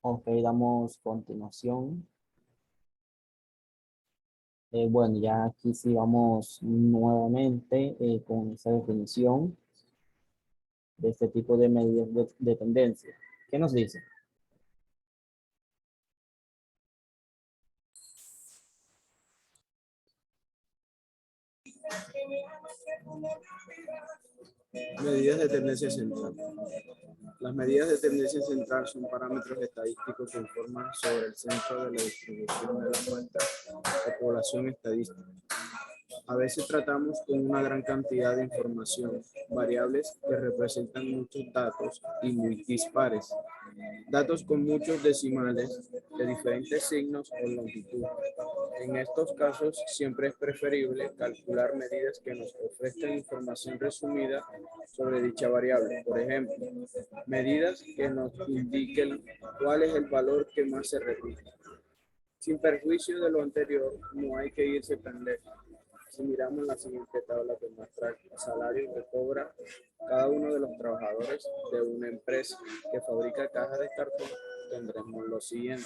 Ok, damos continuación. Bueno, ya aquí sí vamos nuevamente con esa definición de este tipo de medidas de tendencia. ¿Qué nos dice? Medidas de tendencia central. Las medidas de tendencia central son parámetros estadísticos que informan sobre el centro de la distribución de la muestra de población estadística. A veces tratamos con una gran cantidad de información, variables que representan muchos datos y muy dispares. Datos con muchos decimales de diferentes signos o longitud. En estos casos, siempre es preferible calcular medidas que nos ofrezcan información resumida sobre dicha variable. Por ejemplo, medidas que nos indiquen cuál es el valor que más se repite. Sin perjuicio de lo anterior, no hay que irse tan lejos. Si miramos la siguiente tabla que muestra el salario que cobra cada uno de los trabajadores de una empresa que fabrica cajas de cartón, tendremos lo siguiente.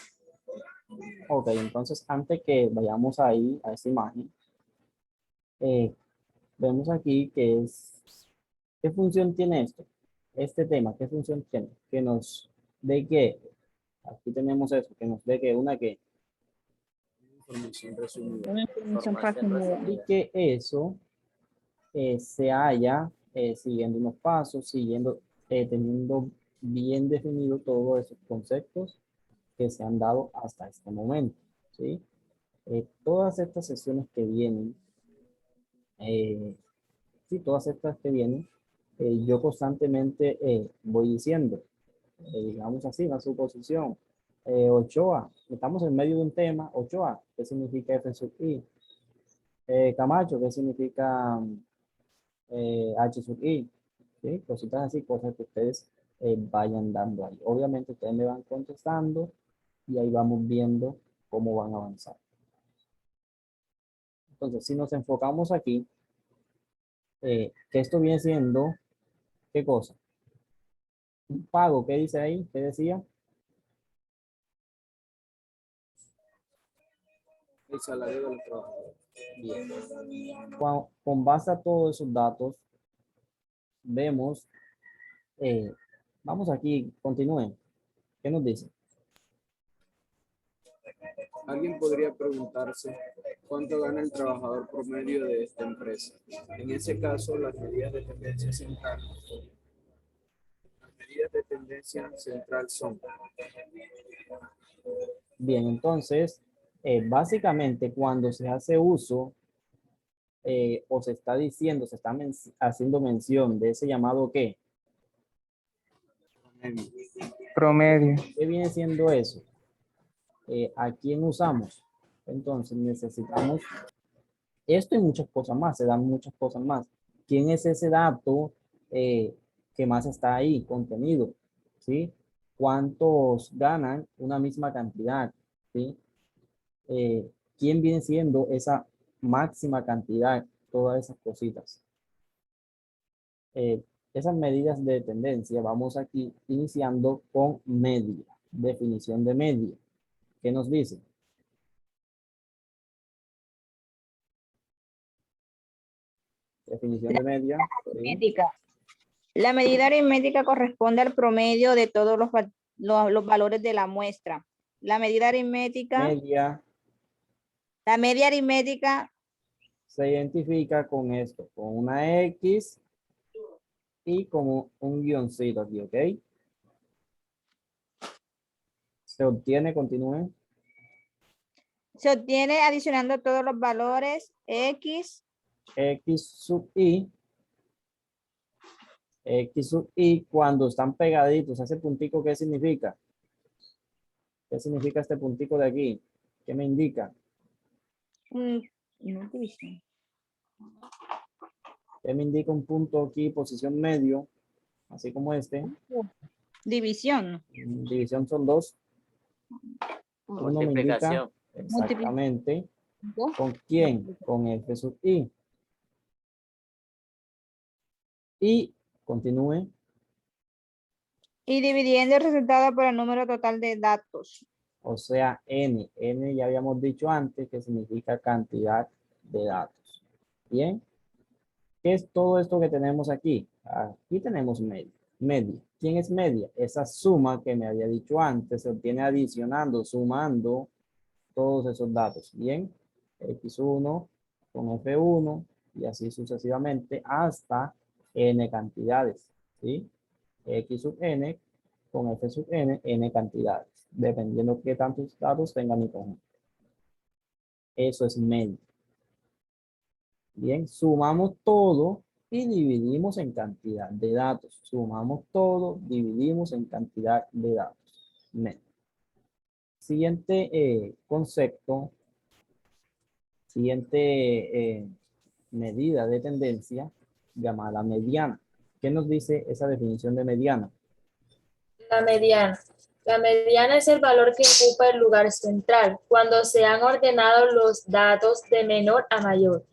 Ok, entonces antes que vayamos ahí a esa imagen, eh, vemos aquí que es, ¿qué función tiene esto? Este tema, ¿qué función tiene? Que nos dé que, aquí tenemos eso, que nos dé que una que, Información resumida. Una información información resumida. resumida. Y que eso se haya siguiendo unos pasos, teniendo bien definido todos esos conceptos que se han dado hasta este momento, ¿sí? Todas estas sesiones que vienen, eh, sí, todas estas que vienen, yo constantemente voy diciendo, digamos así, una suposición. Ochoa, estamos en medio de un tema. Ochoa, ¿qué significa F sub I? Camacho, ¿qué significa H sub I? ¿Sí? Cositas así, cosas que ustedes vayan dando ahí. Obviamente ustedes me van contestando y ahí vamos viendo cómo van a avanzar. Entonces, si nos enfocamos aquí, que esto viene siendo, ¿qué cosa? Un pago, ¿qué dice ahí? ¿Qué decía? El salario de los trabajadores. Bien. Con base a todos esos datos, vemos, vamos aquí, continúen. ¿Qué nos dice? Alguien podría preguntarse cuánto gana el trabajador promedio de esta empresa. En ese caso, las medidas de tendencia central son Bien, entonces, básicamente cuando se hace uso o se está diciendo, se está haciendo mención de ese llamado ¿qué? Promedio. ¿Qué viene siendo eso? ¿A quién usamos? Entonces necesitamos esto y muchas cosas más, se dan muchas cosas más. ¿Quién es ese dato que más está ahí, contenido? ¿Sí? ¿Cuántos ganan una misma cantidad? ¿Sí? ¿Quién viene siendo esa máxima cantidad? Todas esas cositas. Esas medidas de tendencia, vamos aquí iniciando con media, definición de media. ¿Qué nos dice? Definición de media. ¿Sí? Aritmética. La medida aritmética corresponde al promedio de todos los valores de la muestra. La medida aritmética, Media la media aritmética se identifica con esto, con una X y como un guioncito aquí, ¿ok? Se obtiene, continúe, se obtiene adicionando todos los valores X, X sub I, cuando están pegaditos, ese puntico, ¿qué significa? ¿Qué significa este puntico de aquí? ¿Qué me indica? no es división. ¿Qué me indica un punto aquí, posición medio, así como este? División. División son dos. Uno me indica exactamente con quién, con F sub I. Y continúe. Y dividiendo el resultado por el número total de datos. O sea, n. N ya habíamos dicho antes que significa cantidad de datos. Bien. ¿Qué es todo esto que tenemos aquí? Aquí tenemos media. Media. ¿Quién es media? Esa suma que me había dicho antes se obtiene adicionando, sumando todos esos datos. Bien. X1 con F1 y así sucesivamente hasta n cantidades. ¿Sí? X sub n con F sub n, n cantidades. Dependiendo qué tantos datos tenga mi conjunto. Eso es media. Bien, sumamos todo y dividimos en cantidad de datos. Sumamos todo, dividimos en cantidad de datos. Bien. Siguiente concepto, siguiente medida de tendencia llamada mediana. ¿Qué nos dice esa definición de mediana? La mediana. La mediana es el valor que ocupa el lugar central cuando se han ordenado los datos de menor a mayor.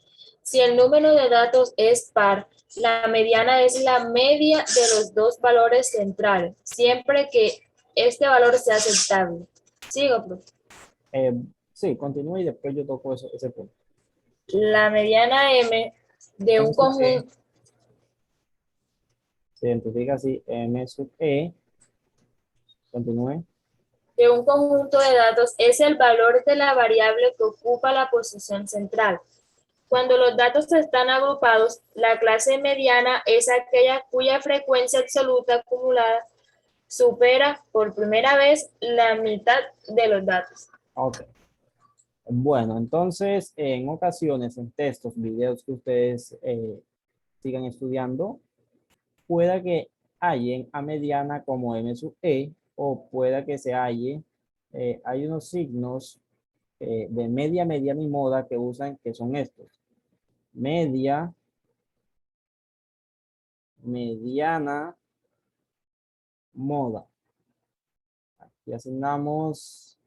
Si el número de datos es par, la mediana es la media de los dos valores centrales, siempre que este valor sea aceptable. ¿Sigo, profe? Sí, continúa y después yo toco ese punto. La mediana M de un M sub E conjunto se identifica así, M sub E. Continúe. de un conjunto de datos es el valor de la variable que ocupa la posición central. Cuando los datos están agrupados, la clase mediana es aquella cuya frecuencia absoluta acumulada supera por primera vez la mitad de los datos. Ok. Bueno, entonces, en ocasiones, en textos, videos que ustedes sigan estudiando, pueda que hallen a mediana como M sub E o pueda que se halle, hay unos signos de media, mediana y moda que usan, que son estos. Media, mediana, moda. Aquí asignamos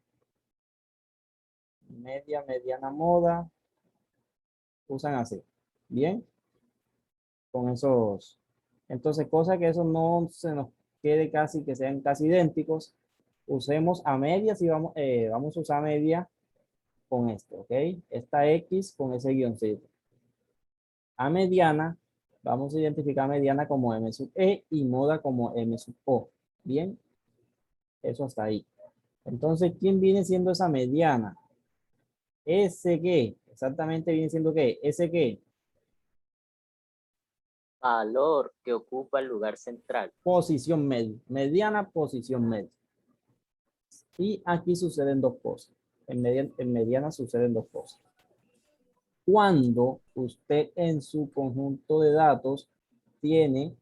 media, mediana, moda. Usan así. Bien. Con esos. Entonces, cosa que eso no se nos quede casi, que sean casi idénticos, usemos a medias y vamos a usar media con esto, ¿ok? Esta X con ese guioncito. A mediana, vamos a identificar mediana como M sub E y moda como M sub O. Bien, eso hasta ahí. Entonces, ¿quién viene siendo esa mediana? ¿Ese qué? Exactamente viene siendo ¿qué? ¿Ese qué? Valor que ocupa el lugar central. Posición media. Mediana, posición media. Y aquí suceden dos cosas. En mediana suceden dos cosas. Cuando usted en su conjunto de datos tiene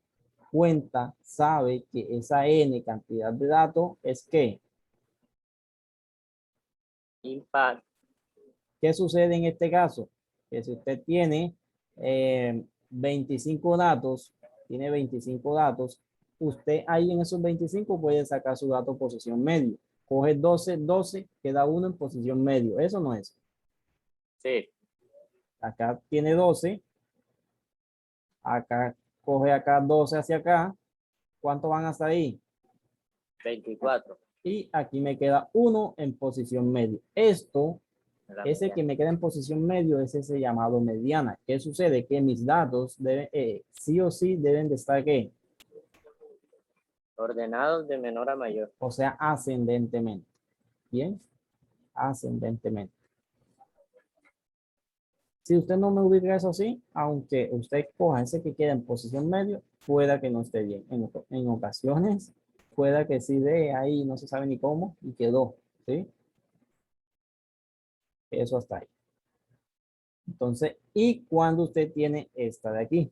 cuenta, sabe que esa n cantidad de datos es ¿qué? Impar. ¿Qué sucede en este caso? Que si usted tiene 25 datos, usted ahí en esos 25 puede sacar su dato posición medio. Coge 12, queda uno en posición medio. Eso no es. Sí. Acá tiene 12. Acá coge acá 12 hacia acá. ¿Cuánto van hasta ahí? 24. Y aquí me queda uno en posición medio. Esto, ese que me queda en posición medio es ese llamado mediana. ¿Qué sucede? Que mis datos deben, sí o sí deben de estar ¿qué? Ordenados de menor a mayor. O sea, ascendentemente. Bien, ascendentemente. Si usted no me ubica eso así, aunque usted coja ese que queda en posición medio, pueda que no esté bien. En ocasiones, pueda que sí de ahí, no se sabe ni cómo, y quedó, ¿sí? Eso hasta ahí. Entonces, ¿y cuando usted tiene esta de aquí?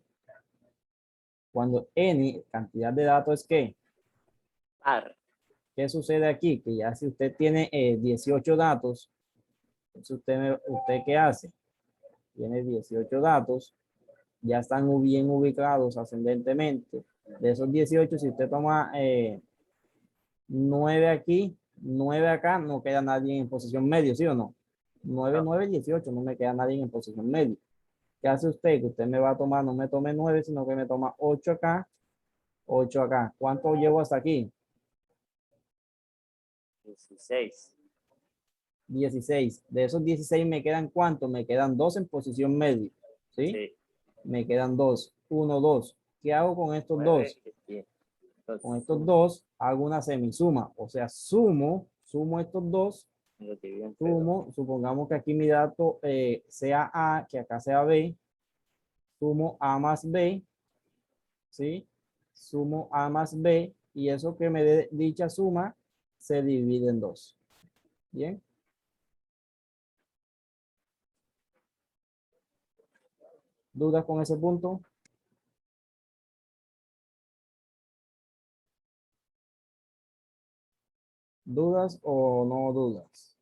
Cuando n, cantidad de datos es ¿qué? Par. ¿Qué sucede aquí? Que ya si usted tiene 18 datos, entonces ¿usted qué hace? Tiene 18 datos, ya están bien ubicados ascendentemente. De esos 18, si usted toma 9 aquí, 9 acá, no queda nadie en posición medio, ¿sí o no? 9, 9, 18, no me queda nadie en posición medio. ¿Qué hace usted? Que usted me va a tomar, no me tome 9, sino que me toma 8 acá, 8 acá. ¿Cuánto llevo hasta aquí? 16. 16. De esos 16 me quedan ¿cuántos? Me quedan 2 en posición media. ¿Sí? Sí. Me quedan 2. 1, 2. ¿Qué hago con estos 9 dos? y 10. Entonces, Con estos dos hago una semisuma. O sea, sumo estos dos. lo divido entre dos. Sumo, supongamos que aquí mi dato sea A, que acá sea B. Sumo A más B. ¿Sí? Sumo A más B. Y eso que me dé dicha suma se divide en 2. Bien. ¿Dudas con ese punto? ¿Dudas o no dudas?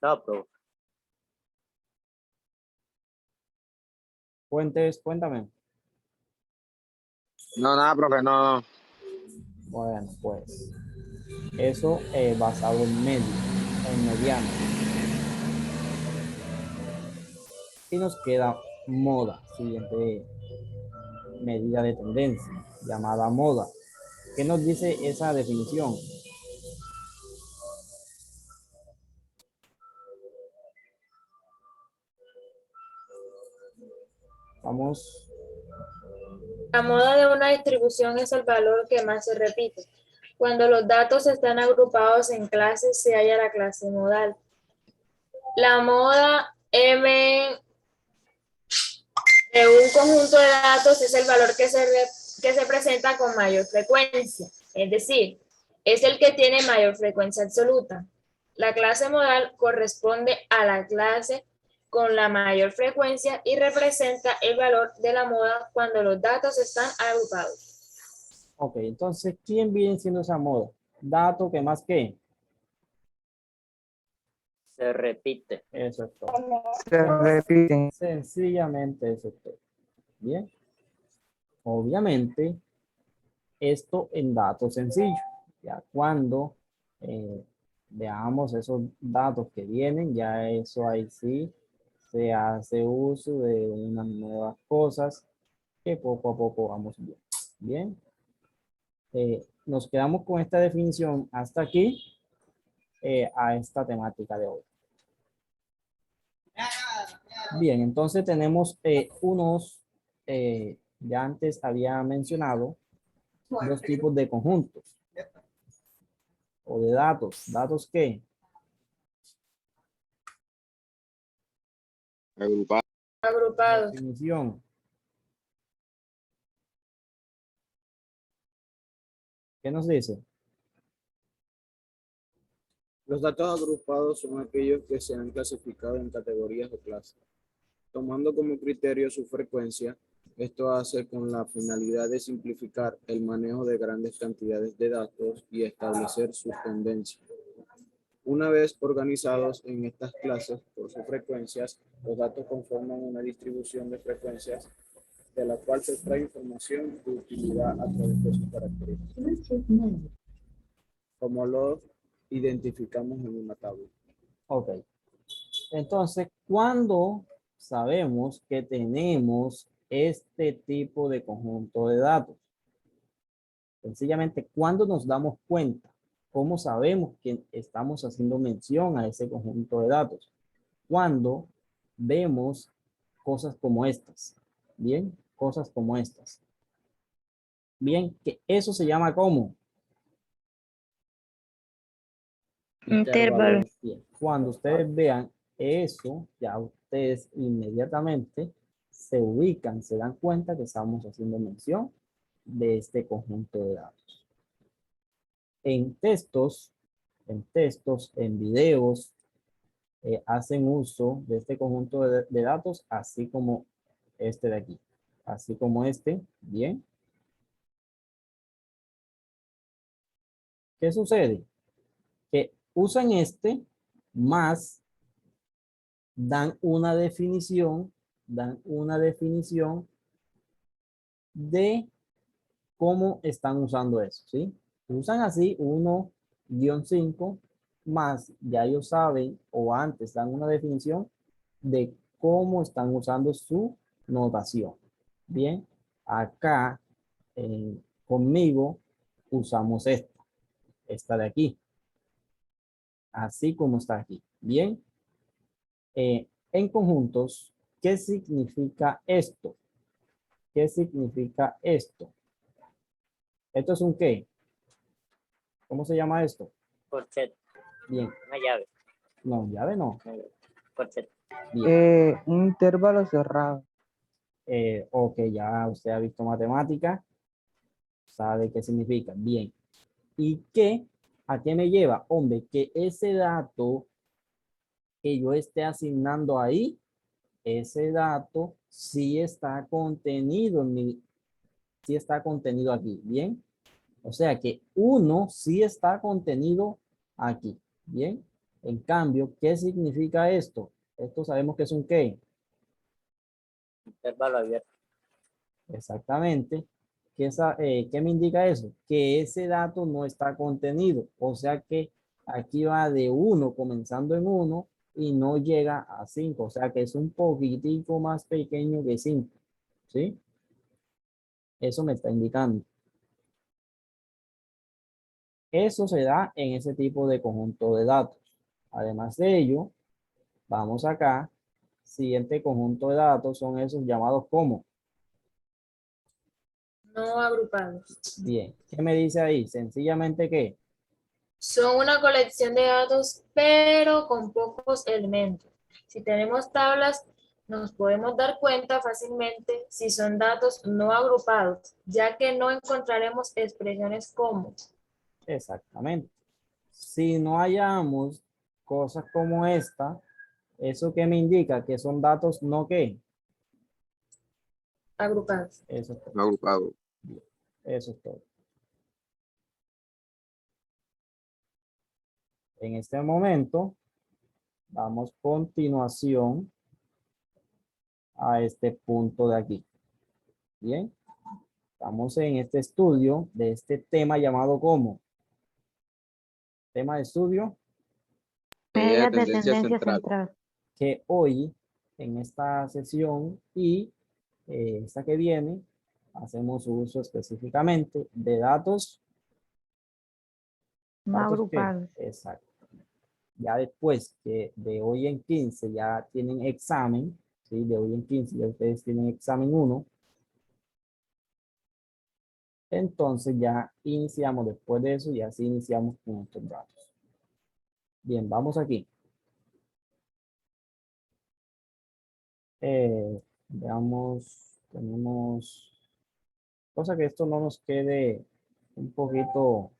No, profe. Fuentes, cuéntame. No, nada, profe, no. Bueno, pues eso basado en medio, en mediano. Y nos queda moda, siguiente medida de tendencia, llamada moda. ¿Qué nos dice esa definición? Vamos, La moda de una distribución es el valor que más se repite. Cuando los datos están agrupados en clases, se halla la clase modal. La moda M de un conjunto de datos es el valor que se presenta con mayor frecuencia, es decir, es el que tiene mayor frecuencia absoluta. La clase modal corresponde a la clase con la mayor frecuencia y representa el valor de la moda cuando los datos están agrupados. ok, entonces, ¿quién viene siendo esa moda? Dato que más que. Se repite. Eso es todo. Se repiten. Sencillamente eso es todo. Bien. Obviamente, esto en datos sencillos. Ya cuando veamos esos datos que vienen, ya eso ahí sí se hace uso de unas nuevas cosas que poco a poco vamos viendo. Bien. Nos quedamos con esta definición hasta aquí a esta temática de hoy. Bien, entonces tenemos ya antes había mencionado, dos tipos de conjuntos o de datos. ¿Datos qué? Agrupados. Definición. ¿Qué nos dice? Los datos agrupados son aquellos que se han clasificado en categorías o clases, tomando como criterio su frecuencia. Esto hace con la finalidad de simplificar el manejo de grandes cantidades de datos y establecer sus tendencias. Una vez organizados en estas clases por sus frecuencias, los datos conforman una distribución de frecuencias de la cual se extrae información de utilidad a través de sus características, como lo identificamos en una tabla. Ok. Entonces, ¿cuándo sabemos que tenemos este tipo de conjunto de datos? Sencillamente, ¿cuándo nos damos cuenta? ¿Cómo sabemos que estamos haciendo mención a ese conjunto de datos? Cuando vemos cosas como estas. Bien, cosas como estas. Bien, que eso se llama ¿cómo? Intervalo. Bien, cuando ustedes vean eso, ya ustedes inmediatamente se ubican, se dan cuenta que estamos haciendo mención de este conjunto de datos. En textos, en videos, hacen uso de este conjunto de datos, así como este de aquí, así como este, bien. ¿Qué sucede? Que usan este más dan una definición de cómo están usando eso, ¿sí? Usan así 1-5 más, ya ellos saben, o antes dan una definición de cómo están usando su notación. Bien, acá conmigo usamos esta. esta de aquí. Así como está aquí. Bien. En conjuntos, ¿qué significa esto? ¿Qué significa esto? ¿Esto es un qué? ¿Cómo se llama esto? Corchete. Bien. Una llave. No, llave no. Una llave. Corchete. Bien. Un intervalo cerrado. Ok, ya usted ha visto matemática. Sabe qué significa. Bien. ¿Y qué? ¿A qué me lleva? Hombre, que ese dato que yo esté asignando ahí, ese dato sí está contenido en mi, sí está contenido aquí. Bien. O sea que 1 sí está contenido aquí. Bien. En cambio, ¿qué significa esto? Esto sabemos que es un qué. Intervalo abierto. Exactamente. ¿Qué me indica eso? Que ese dato no está contenido. O sea que aquí va de 1, comenzando en 1 y no llega a 5. O sea que es un poquitico más pequeño que 5. ¿Sí? Eso me está indicando. Eso se da en ese tipo de conjunto de datos. Además de ello, vamos acá. Siguiente conjunto de datos son esos llamados como. No agrupados. Bien. ¿Qué me dice ahí? Sencillamente que. Son una colección de datos, pero con pocos elementos. Si tenemos tablas, nos podemos dar cuenta fácilmente si son datos no agrupados, ya que no encontraremos expresiones como. Exactamente. Si no hallamos cosas como esta, ¿eso qué me indica? Que son datos no qué. Agrupados. Eso es todo. No agrupado. Eso es todo. En este momento, damos continuación a este punto de aquí. Bien. Estamos en este estudio de este tema llamado como. Tema de estudio Medida de tendencia central. que hoy en esta sesión y esta que viene hacemos uso específicamente de datos No ¿qué? agrupados. Exacto. Ya después que de hoy en 15 ya tienen examen, ¿sí? De hoy en 15 ya ustedes tienen examen 1. Entonces ya iniciamos, después de eso ya sí iniciamos con estos datos. Bien, vamos aquí. Veamos, tenemos, cosa que esto no nos quede un poquito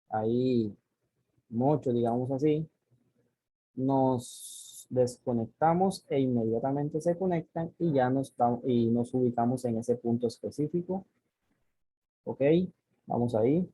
ahí mucho, digamos así. Nos desconectamos e inmediatamente se conectan y ya nos ubicamos en ese punto específico. Ok, vamos ahí.